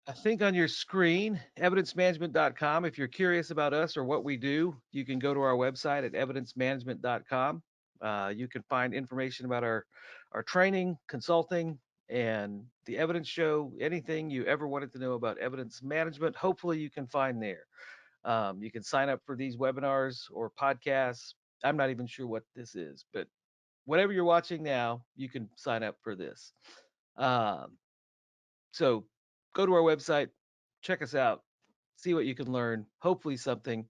I think on your screen, evidencemanagement.com. If you're curious about us or what we do, you can go to our website at evidencemanagement.com. You can find information about our training, consulting, and the evidence show. Anything you ever wanted to know about evidence management, hopefully you can find there. You can sign up for these webinars or podcasts. I'm not even sure what this is, but whatever you're watching now, you can sign up for this. Um, so go to our website, check us out, see what you can learn, hopefully something.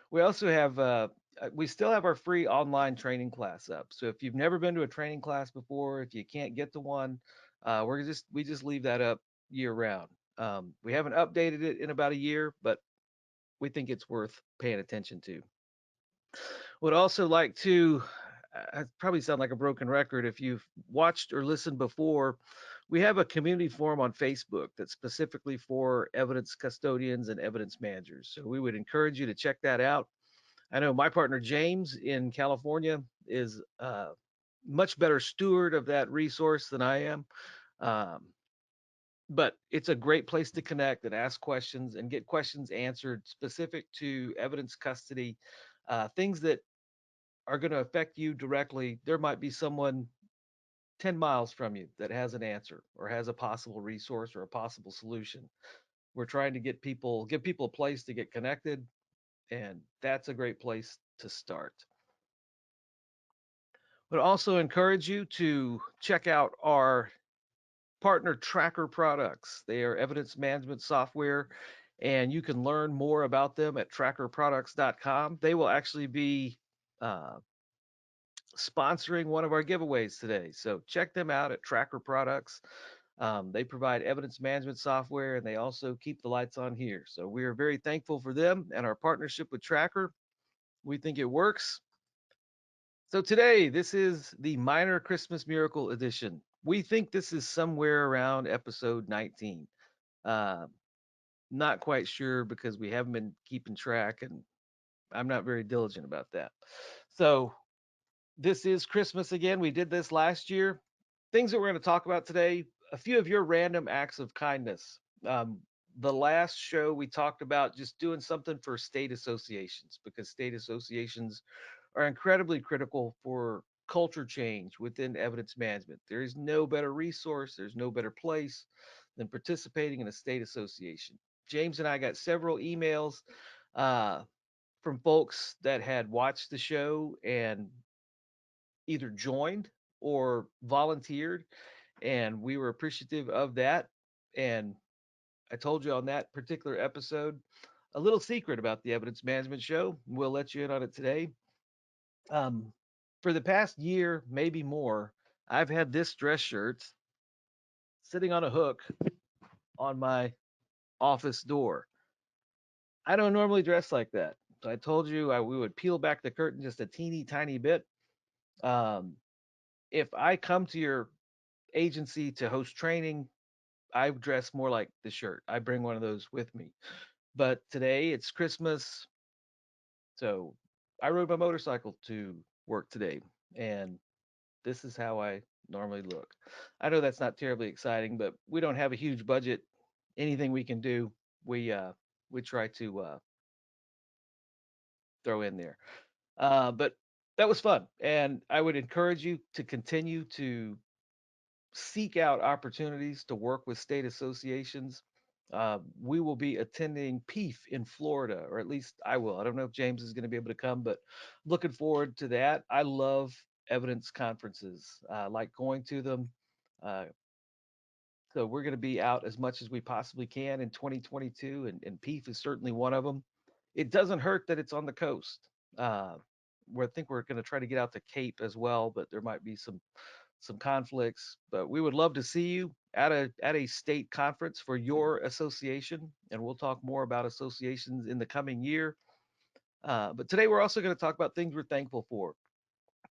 We also have we still have our free online training class up. So if you've never been to a training class before, if you can't get to one, we just leave that up year round. We haven't updated it in about a year, but we think it's worth paying attention to. Would also like to, I probably sound like a broken record. If you've watched or listened before, we have a community forum on Facebook that's specifically for evidence custodians and evidence managers. So we would encourage you to check that out. I know my partner James in California is much better steward of that resource than I am. Um, but it's a great place to connect and ask questions and get questions answered specific to evidence custody, things that are going to affect you directly. There might be someone 10 miles from you that has an answer or has a possible resource or a possible solution. We're trying to give people a place to get connected, and that's a great place to start. But also encourage you to check out our partner tracker products. They are evidence management software, and you can learn more about them at trackerproducts.com. They will actually be uh, sponsoring one of our giveaways today. So check them out at Tracker Products. They provide evidence management software and they also keep the lights on here. So we are very thankful for them and our partnership with Tracker. We think it works. So today, this is the Minor Christmas Miracle Edition. We think this is somewhere around episode 19. Uh, Not quite sure because we haven't been keeping track and I'm not very diligent about that. So this is Christmas again. We did this last year. Things that we're going to talk about today, a few of your random acts of kindness. The last show we talked about just doing something for state associations because state associations are incredibly critical for culture change within evidence management. There is no better resource, there's no better place than participating in a state association. James and I got several emails uh, from folks that had watched the show and either joined or volunteered, and we were appreciative of that. And I told you on that particular episode a little secret about the evidence management show. We'll let you in on it today. Um, for the past year, maybe more, I've had this dress shirt sitting on a hook on my office door. I don't normally dress like that. So I told you we would peel back the curtain just a teeny tiny bit. Um, if I come to your agency to host training, I dress more like the shirt. I bring one of those with me. But today it's Christmas, so I rode my motorcycle to work today, and this is how I normally look. I know that's not terribly exciting, but we don't have a huge budget. Anything we can do, we uh, we try to throw in there. But that was fun, and I would encourage you to continue to seek out opportunities to work with state associations. We will be attending PEEF in Florida, or at least I will. I don't know if James is going to be able to come, but looking forward to that. I love evidence conferences. I like going to them. Uh, so we're going to be out as much as we possibly can in 2022, and PEEF is certainly one of them. It doesn't hurt that it's on the coast. Uh, where I think we're going to try to get out to Cape as well, but there might be some conflicts. But we would love to see you at a state conference for your association, and we'll talk more about associations in the coming year. But today we're also going to talk about things we're thankful for,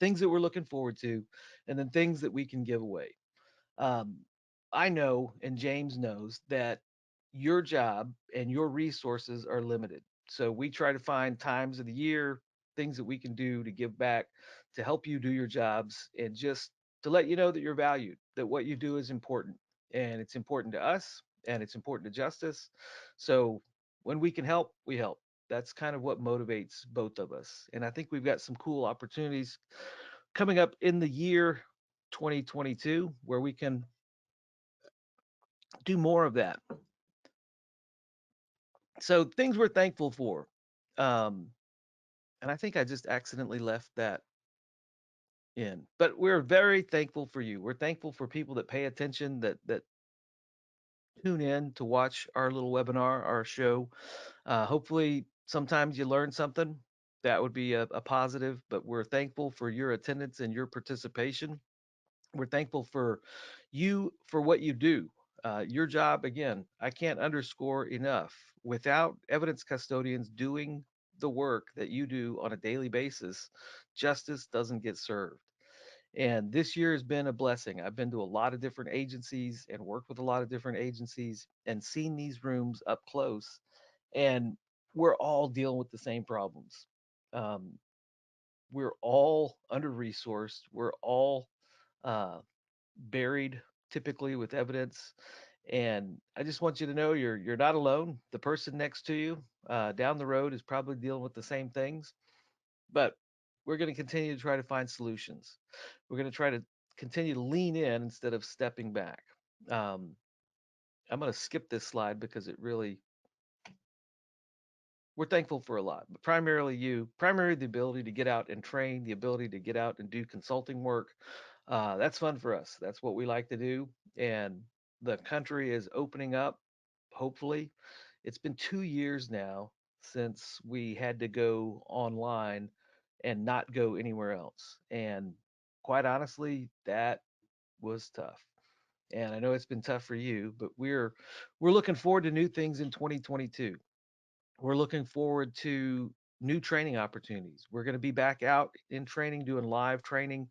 things that we're looking forward to, and then things that we can give away. Um, I know, and James knows, that your job and your resources are limited. So we try to find times of the year, things that we can do to give back, to help you do your jobs, and just to let you know that you're valued, that what you do is important. And it's important to us, and it's important to justice. So when we can help, we help. That's kind of what motivates both of us. And I think we've got some cool opportunities coming up in the year 2022 where we can do more of that. So things we're thankful for. Um, and I think I just accidentally left that in. But we're very thankful for you. We're thankful for people that pay attention, that tune in to watch our little webinar, our show. Hopefully, sometimes you learn something. That would be a positive. But we're thankful for your attendance and your participation. We're thankful for you for what you do. Your job, again, I can't underscore enough. Without evidence custodians doing the work that you do on a daily basis, justice doesn't get served. And this year has been a blessing. I've been to a lot of different agencies and worked with a lot of different agencies and seen these rooms up close. And we're all dealing with the same problems. Um, we're all under resourced. We're all uh, buried typically with evidence. And I just want you to know you're not alone. The person next to you down the road is probably dealing with the same things, but we're going to continue to try to find solutions. We're going to try to continue to lean in instead of stepping back. Um, I'm going to skip this slide because it really, we're thankful for a lot, but primarily you, primarily the ability to get out and train, the ability to get out and do consulting work. That's fun for us. That's what we like to do. And the country is opening up, hopefully. It's been 2 years now since we had to go online and not go anywhere else. And quite honestly, that was tough. And I know it's been tough for you, but we're looking forward to new things in 2022. We're looking forward to new training opportunities. We're going to be back out in training, doing live training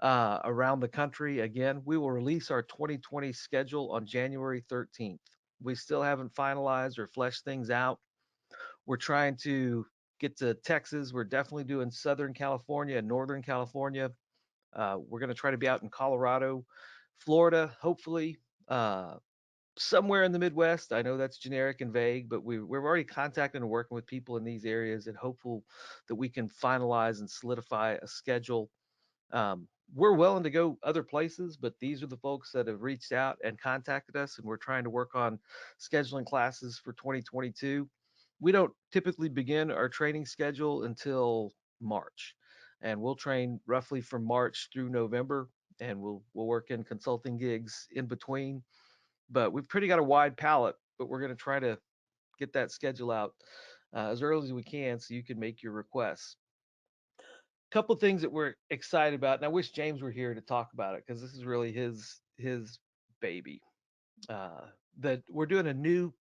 around the country. Again, we will release our 2020 schedule on January 13th. We still haven't finalized or fleshed things out. We're trying to get to Texas. We're definitely doing Southern California and Northern California. We're going to try to be out in Colorado, Florida, hopefully. Somewhere in the Midwest. I know that's generic and vague, but we're already contacting and working with people in these areas and hopeful that we can finalize and solidify a schedule. We're willing to go other places, but these are the folks that have reached out and contacted us, and we're trying to work on scheduling classes for 2022. We don't typically begin our training schedule until March, and we'll train roughly from March through November, and we'll work in consulting gigs in between, but we've pretty got a wide palette, but we're going to try to get that schedule out as early as we can so you can make your requests. A couple things that we're excited about, and I wish James were here to talk about it because this is really his baby. Uh, that we're doing a new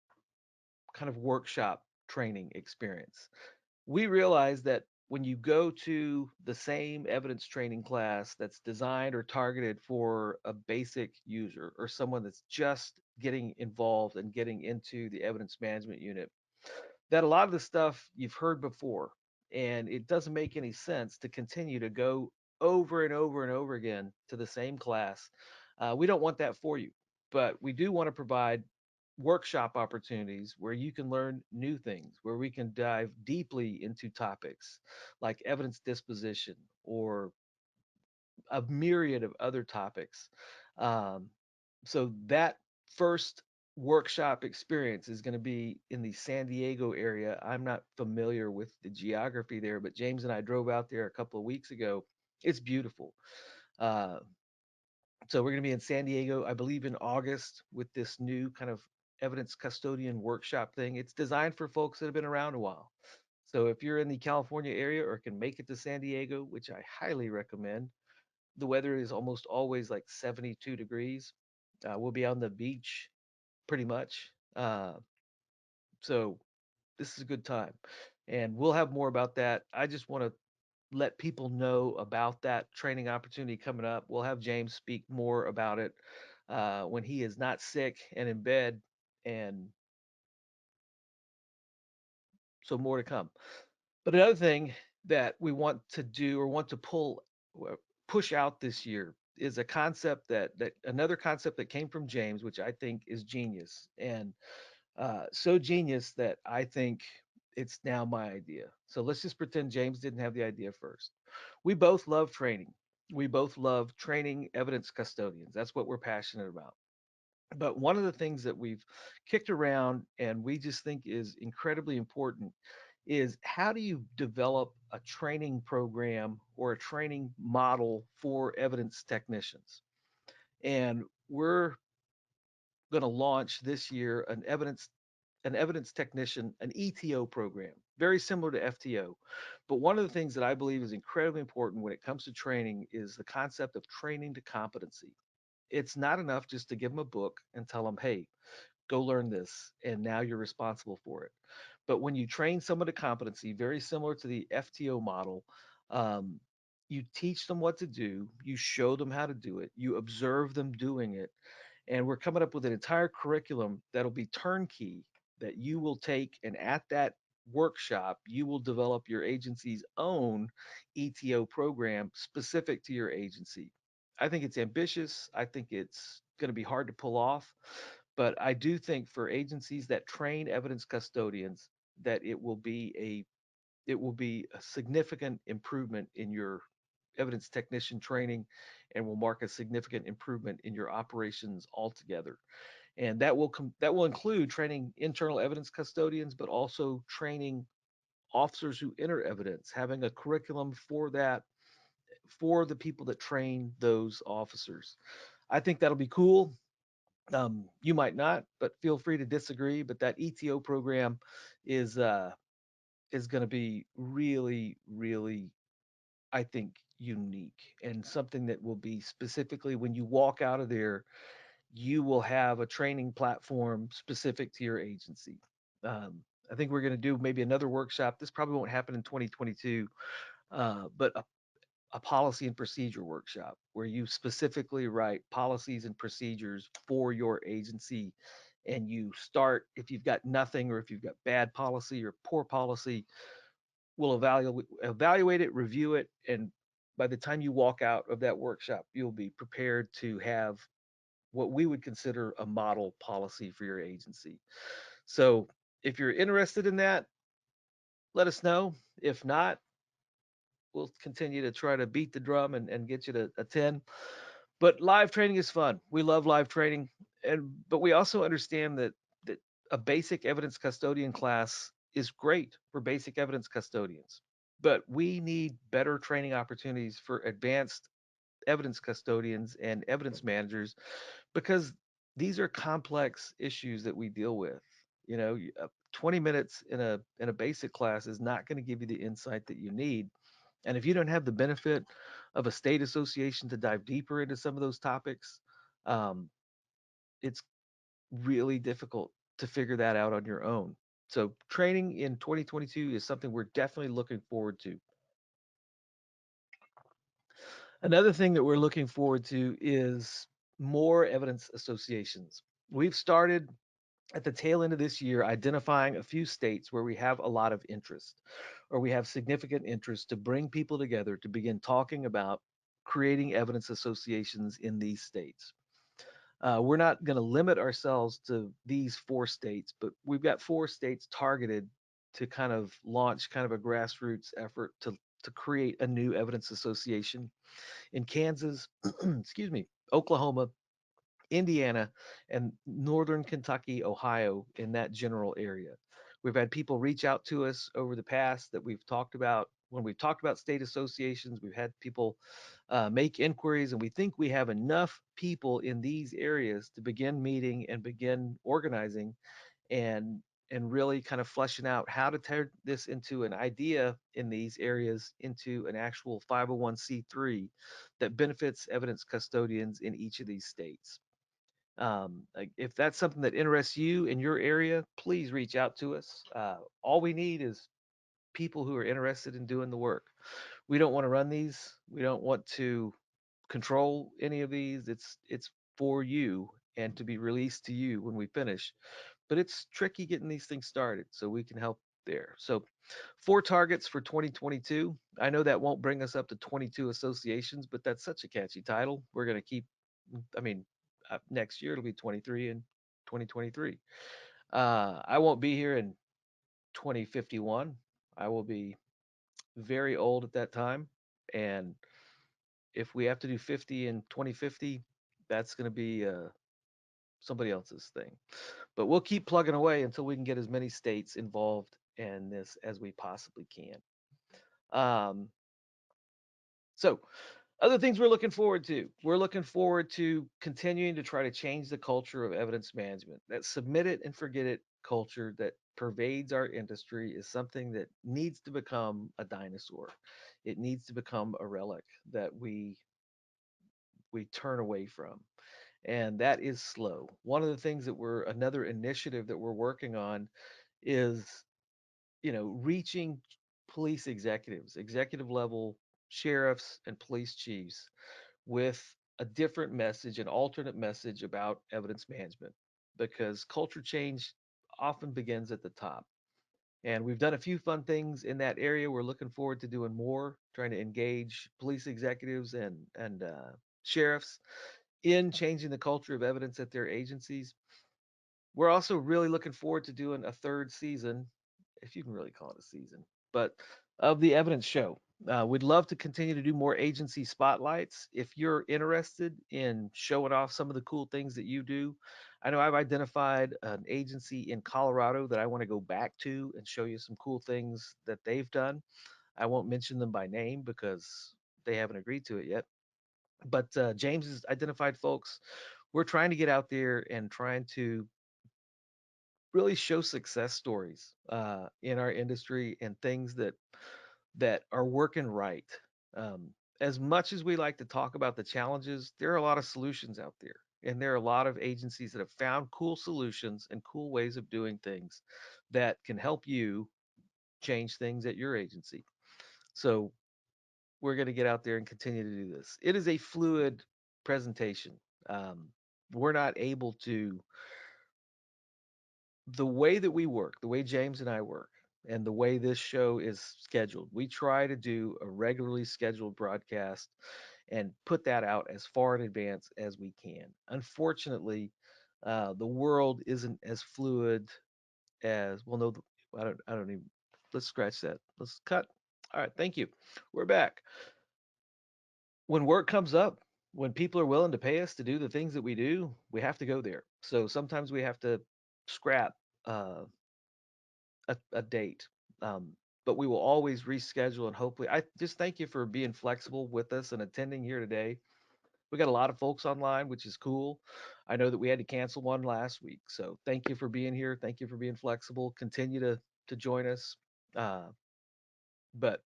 kind of workshop training experience. We realize that when you go to the same evidence training class that's designed or targeted for a basic user or someone that's just getting involved and getting into the evidence management unit, that a lot of the stuff you've heard before, and it doesn't make any sense to continue to go over and over and over again to the same class. We don't want that for you, but we do want to provide workshop opportunities where you can learn new things, where we can dive deeply into topics like evidence disposition or a myriad of other topics. Um, so that first workshop experience is going to be in the San Diego area. I'm not familiar with the geography there, but James and I drove out there a couple of weeks ago. It's beautiful. Uh, so we're going to be in San Diego, I believe, in August with this new kind of evidence custodian workshop thing. It's designed for folks that have been around a while. So if you're in the California area or can make it to San Diego, which I highly recommend, the weather is almost always like 72 degrees. We'll be on the beach pretty much. So this is a good time. And we'll have more about that. I just want to let people know about that training opportunity coming up. We'll have James speak more about it when he is not sick and in bed. And so more to come. But another thing that we want to do or want to push out this year is a concept that another concept that came from James, which I think is genius, and so genius that I think it's now my idea. So let's just pretend James didn't have the idea first. We both love training. We both love training evidence custodians. That's what we're passionate about. But one of the things that we've kicked around and we just think is incredibly important is how do you develop a training program or a training model for evidence technicians? And we're going to launch this year an evidence technician, an ETO program, very similar to FTO. But one of the things that I believe is incredibly important when it comes to training is the concept of training to competency. It's not enough just to give them a book and tell them, hey, go learn this, and now you're responsible for it. But when you train someone to competency, very similar to the FTO model, um, you teach them what to do, you show them how to do it, you observe them doing it, and we're coming up with an entire curriculum that'll be turnkey that you will take, and at that workshop you will develop your agency's own ETO program specific to your agency. I think it's ambitious. I think it's going to be hard to pull off, but I do think for agencies that train evidence custodians that it will be a significant improvement in your evidence technician training and will mark a significant improvement in your operations altogether. And that will include training internal evidence custodians, but also training officers who enter evidence, having a curriculum for that for the people that train those officers. I think that'll be cool. You might not, but feel free to disagree. But that ETO program is uh, is going to be really, really, I think, unique and something that will be specifically when you walk out of there, you will have a training platform specific to your agency. Um, I think we're going to do maybe another workshop. This probably won't happen in 2022, but a policy and procedure workshop where you specifically write policies and procedures for your agency. And you start, if you've got nothing or if you've got bad policy or poor policy, we'll evaluate it, review it, and by the time you walk out of that workshop, you'll be prepared to have what we would consider a model policy for your agency. So if you're interested in that, let us know. If not, we'll continue to try to beat the drum and get you to attend. But live training is fun. We love live training, and but we also understand that a basic evidence custodian class is great for basic evidence custodians. But we need better training opportunities for advanced evidence custodians and evidence managers because these are complex issues that we deal with. 20 minutes in a basic class is not going to give you the insight that you need. And if you don't have the benefit of a state association to dive deeper into some of those topics, um, it's really difficult to figure that out on your own. So training in 2022 is something we're definitely looking forward to. Another thing that we're looking forward to is more evidence associations. We've started at the tail end of this year identifying a few states where we have a lot of interest or we have significant interest to bring people together to begin talking about creating evidence associations in these states. We're not going to limit ourselves to these four states, but we've got four states targeted to kind of launch kind of a grassroots effort to create a new evidence association in Kansas, excuse me, Oklahoma, Indiana, and northern Kentucky, Ohio, in that general area. We've had people reach out to us over the past that we've talked about. When we've talked about state associations, we've had people make inquiries, and we think we have enough people in these areas to begin meeting and begin organizing and really kind of fleshing out how to turn this into an idea in these areas into an actual 501c3 that benefits evidence custodians in each of these states. Like if that's something that interests you in your area, please reach out to us. All we need is people who are interested in doing the work. We don't want to run these. We don't want to control any of these. It's for you and to be released to you when we finish. But it's tricky getting these things started, so we can help there. So Four targets for 2022. I know that won't bring us up to 22 associations, but that's such a catchy title. We're going to keep, I mean, next year it'll be 23 in 2023. I won't be here in 2051. I will be very old at that time. And if we have to do 50 in 2050, that's going to be somebody else's thing. But we'll keep plugging away until we can get as many states involved in this as we possibly can. Um, so, other things we're looking forward to. We're looking forward to continuing to try to change the culture of evidence management. That submit it and forget it culture that pervades our industry is something that needs to become a dinosaur. It needs to become a relic that we turn away from. And that is slow. One of the things that we're another initiative that we're working on is, reaching police executives, executive level sheriffs and police chiefs with a different message, an alternate message about evidence management, because culture change often begins at the top. And we've done a few fun things in that area. We're looking forward to doing more, trying to engage police executives and sheriffs in changing the culture of evidence at their agencies. We're also really looking forward to doing a third season, if you can really call it a season, but of the evidence show. We'd love to continue to do more agency spotlights. If you're interested in showing off some of the cool things that you do, I know I've identified an agency in Colorado that I want to go back to and show you some cool things that they've done. I won't mention them by name because they haven't agreed to it yet. But James has identified folks. We're trying to get out there and trying to really show success stories in our industry and things that are working right. Um, as much as we like to talk about the challenges, there are a lot of solutions out there, and there are a lot of agencies that have found cool solutions and cool ways of doing things that can help you change things at your agency. So we're going to get out there and continue to do this. It is a fluid presentation. Um, we're not able to the way that we work, the way James and I work, and the way this show is scheduled, we try to do a regularly scheduled broadcast and put that out as far in advance as we can. Unfortunately, the world isn't as fluid as well. No, I don't even. Let's scratch that. Let's cut. All right, thank you. We're back. When work comes up, when people are willing to pay us to do the things that we do, we have to go there. So sometimes we have to scrap uh, a date. Um, but we will always reschedule and hopefully I just thank you for being flexible with us and attending here today. We got a lot of folks online, which is cool. I know that we had to cancel one last week. So thank you for being here. Thank you for being flexible. Continue to join us. Uh, but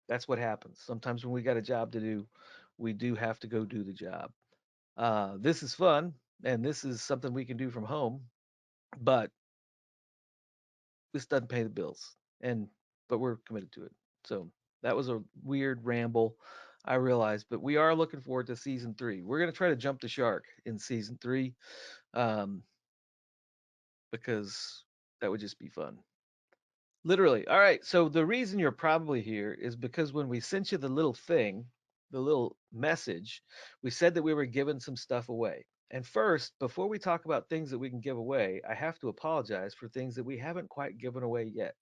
that's what happens. Sometimes when we got a job to do, we do have to go do the job. This is fun and this is something we can do from home, but this doesn't pay the bills, and but we're committed to it. So that was a weird ramble, I realize, but we are looking forward to season three. We're going to try to jump the shark in season three, um, because that would just be fun. Literally. All right. So the reason you're probably here is because when we sent you the little thing, the little message, we said that we were giving some stuff away. And first, before we talk about things that we can give away, I have to apologize for things that we haven't quite given away yet.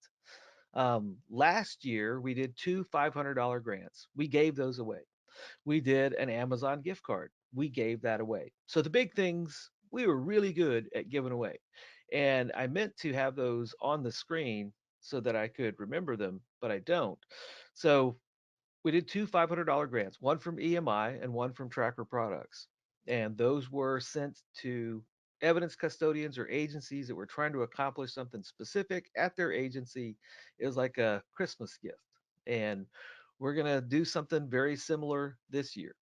Last year, we did two $500 grants. We gave those away. We did an Amazon gift card. We gave that away. So the big things we were really good at giving away. And I meant to have those on the screen so that I could remember them, but I don't. So we did two $500 grants, one from EMI and one from Tracker Products. And those were sent to evidence custodians or agencies that were trying to accomplish something specific at their agency. It was like a Christmas gift. And we're going to do something very similar this year.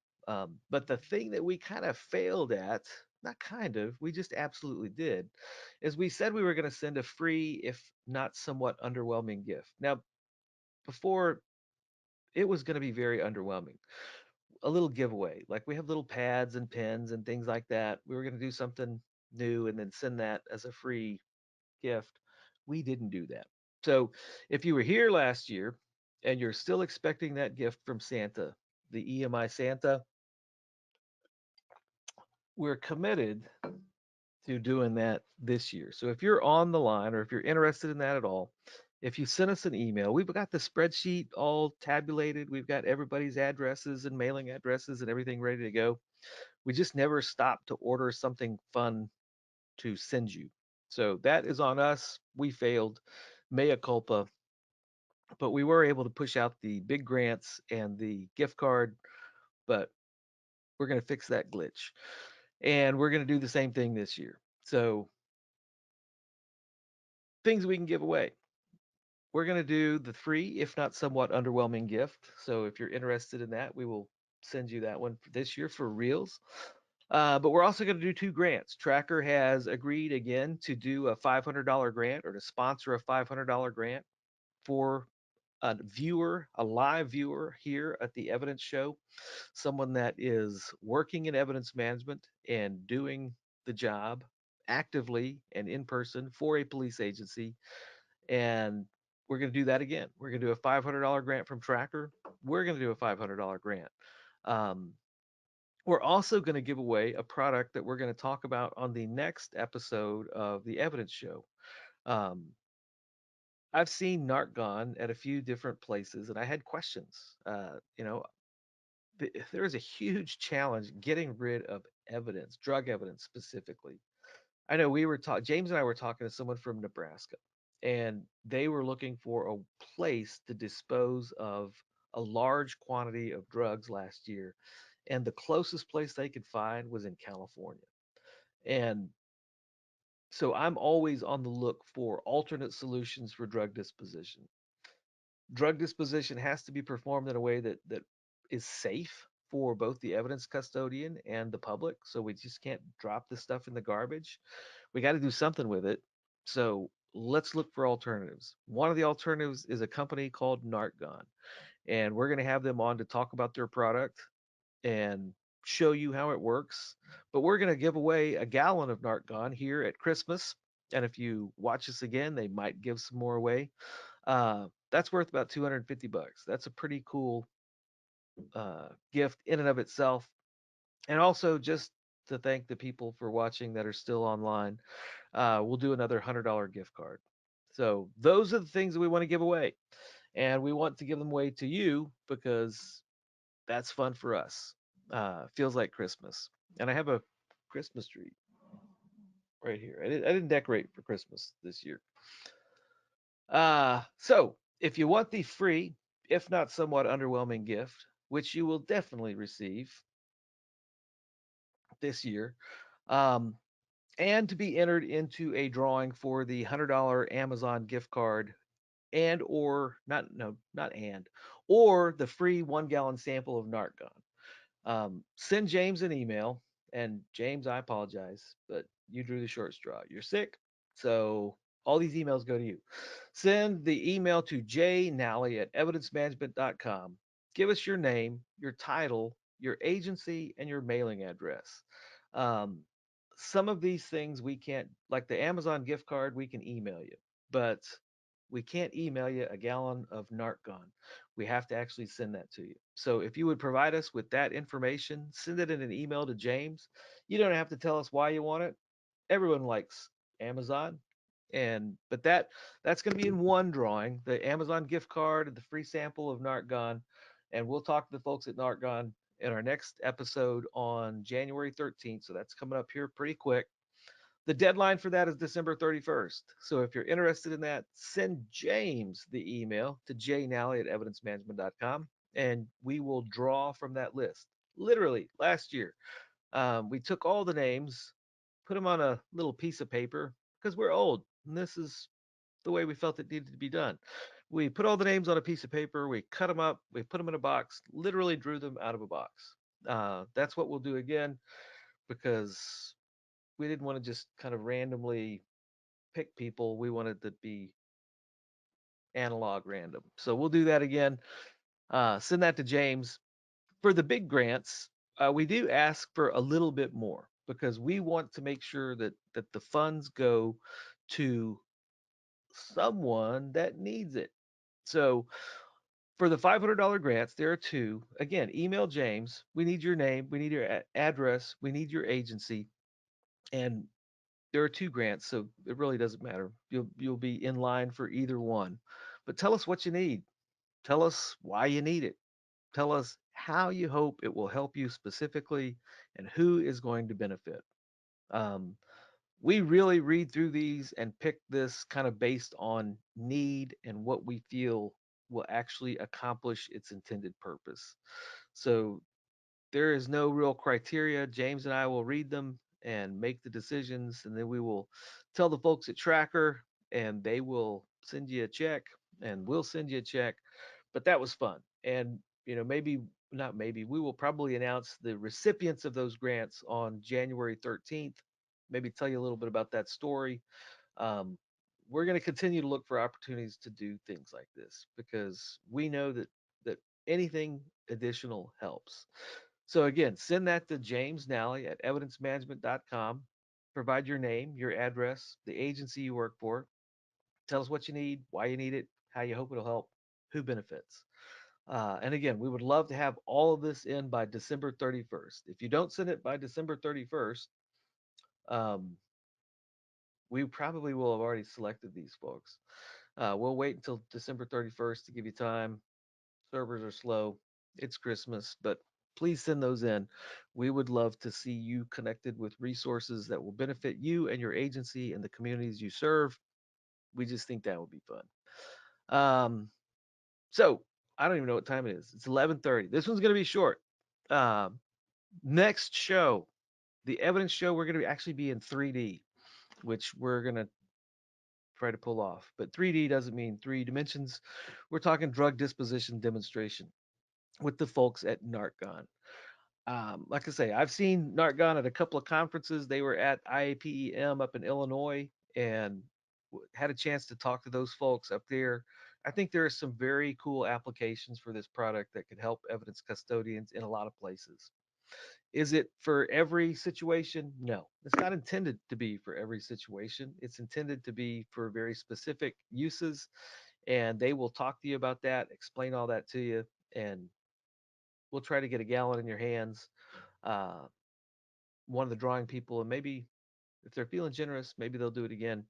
But the thing that we kind of failed at, not kind of, we just absolutely did, is we said we were going to send a free, if not somewhat underwhelming gift. Now, before it was going to be very underwhelming. A little giveaway, like we have little pads and pens and things like that. We were going to do something new and then send that as a free gift. We didn't do that. So if you were here last year and you're still expecting that gift from Santa, the EMI Santa, we're committed to doing that this year. So if you're on the line or if you're interested in that at all, if you send us an email, we've got the spreadsheet all tabulated. We've got everybody's addresses and mailing addresses and everything ready to go. We just never stop to order something fun to send you. So that is on us. We failed. Mea culpa. But we were able to push out the big grants and the gift card, but we're going to fix that glitch. And we're going to do the same thing this year. So things we can give away. We're going to do the free, if not somewhat underwhelming gift. So if you're interested in that, we will send you that one for this year for reals. But we're also going to do two grants. Tracker has agreed again to do a $500 grant or to sponsor a $500 grant for a viewer, a live viewer here at the Evidence Show, someone that is working in evidence management and doing the job actively and in person for a police agency. And we're going to do that again. We're going to do a $500 grant from Tracker. We're going to do a $500 grant. Um, we're also going to give away a product that we're going to talk about on the next episode of the Evidence Show. Um, I've seen Narcan at a few different places, and I had questions. There is a huge challenge getting rid of evidence, drug evidence specifically. I know we were talking, James and I were talking to someone from Nebraska, and they were looking for a place to dispose of a large quantity of drugs last year. And the closest place they could find was in California. And so I'm always on the look for alternate solutions for drug disposition. Drug disposition has to be performed in a way that is safe for both the evidence custodian and the public. So we just can't drop this stuff in the garbage. We got to do something with it. So let's look for alternatives. One of the alternatives is a company called Nartgon, and we're going to have them on to talk about their product and show you how it works. But we're going to give away a gallon of Nartgon here at Christmas. And if you watch us again, they might give some more away. That's worth about 250 bucks. That's a pretty cool gift in and of itself. And also just to thank the people for watching that are still online, we'll do another $100 gift card. So those are the things that we want to give away. And we want to give them away to you because that's fun for us. Feels like Christmas. And I have a Christmas tree right here. I didn't decorate for Christmas this year. So if you want the free, if not somewhat underwhelming gift, which you will definitely receive this year, um, and to be entered into a drawing for the $100 Amazon gift card and or not no not and or the free 1 gallon sample of Nartgon. Send James an email. And James, I apologize, but you drew the short straw. You're sick. So all these emails go to you. Send the email to jnally at evidencemanagement.com. Give us your name, your title, your agency, and your mailing address. Um, some of these things we can't, like the Amazon gift card, we can email you, but we can't email you a gallon of Nartgon. We have to actually send that to you. So if you would provide us with that information, send it in an email to James. You don't have to tell us why you want it. Everyone likes Amazon. And but that's going to be in one drawing, the Amazon gift card and the free sample of Nartgon. And we'll talk to the folks at Nartgon in our next episode on January 13th. So that's coming up here pretty quick. The deadline for that is December 31st. So if you're interested in that, send James the email to jnally at evidencemanagement.com and we will draw from that list. Literally, last year, we took all the names, put them on a little piece of paper because we're old and this is the way we felt it needed to be done. We put all the names on a piece of paper, we cut them up, we put them in a box, literally drew them out of a box. That's what we'll do again because we didn't want to just kind of randomly pick people. We wanted to be analog random. So we'll do that again. Send that to James. For the big grants, we do ask for a little bit more because we want to make sure that the funds go to someone that needs it. So for the $500 grants, there are two. Again, email James. We need your name, we need your address, we need your agency, and there are two grants, so it really doesn't matter. You'll be in line for either one. But tell us what you need. Tell us why you need it. Tell us how you hope it will help you specifically and who is going to benefit. Um, we really read through these and pick this kind of based on need and what we feel will actually accomplish its intended purpose. So there is no real criteria. James and I will read them and make the decisions, and then we will tell the folks at Tracker, and they will send you a check, and we'll send you a check. But that was fun, and maybe not maybe we will probably announce the recipients of those grants on January 13th. Maybe tell you a little bit about that story. um, we're going to continue to look for opportunities to do things like this because we know that anything additional helps. So again, send that to James Nally at evidencemanagement.com. Provide your name, your address, the agency you work for. Tell us what you need, why you need it, how you hope it'll help, who benefits. And again, we would love to have all of this in by December 31st. If you don't send it by December 31st, um, we probably will have already selected these folks. We'll wait until December 31st to give you time. Servers are slow. It's Christmas, but please send those in. We would love to see you connected with resources that will benefit you and your agency and the communities you serve. We just think that would be fun. So I don't even know what time it is. It's 11:30. This one's going to be short. Um, Next show, the evidence show, we're going to actually be in 3D, which we're going to try to pull off. But 3D doesn't mean three dimensions. We're talking drug disposition demonstration with the folks at NARCON. Like I say, I've seen NARCON at a couple of conferences. They were at IAPEM up in Illinois and had a chance to talk to those folks up there. I think there are some very cool applications for this product that could help evidence custodians in a lot of places. Is it for every situation? No, it's not intended to be for every situation. It's intended to be for very specific uses, and they will talk to you about that, explain all that to you, and we'll try to get a gallon in your hands. Uh, One of the drawing people, and maybe if they're feeling generous, maybe they'll do it again,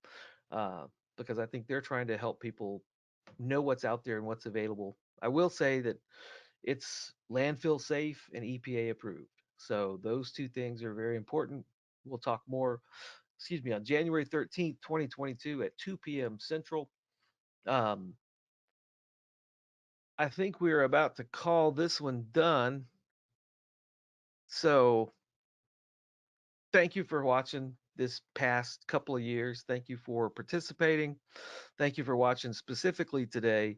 uh, because I think they're trying to help people know what's out there and what's available. I will say that it's landfill safe and EPA approved. So those two things are very important. We'll talk more, excuse me, on January 13th, 2022 at 2 p.m. Central. Um, I think we're about to call this one done. So thank you for watching this past couple of years. Thank you for participating. Thank you for watching specifically today.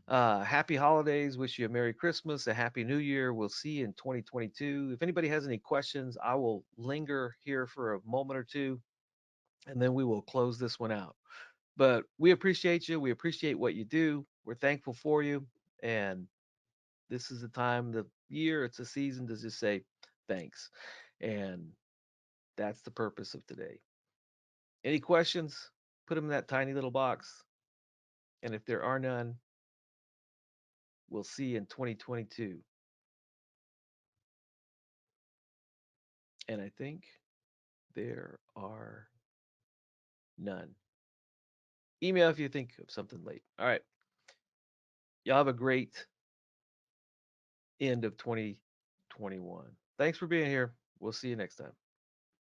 Happy holidays. Wish you a Merry Christmas, a Happy New Year. We'll see you in 2022. If anybody has any questions, I will linger here for a moment or two, and then we will close this one out. But we appreciate you. We appreciate what you do. We're thankful for you. And this is the time, the year, it's a season to just say thanks. And that's the purpose of today. Any questions? Put them in that tiny little box. And if there are none, we'll see you in 2022. And I think there are none. Email if you think of something late. All right. Y'all have a great end of 2021. Thanks for being here. We'll see you next time.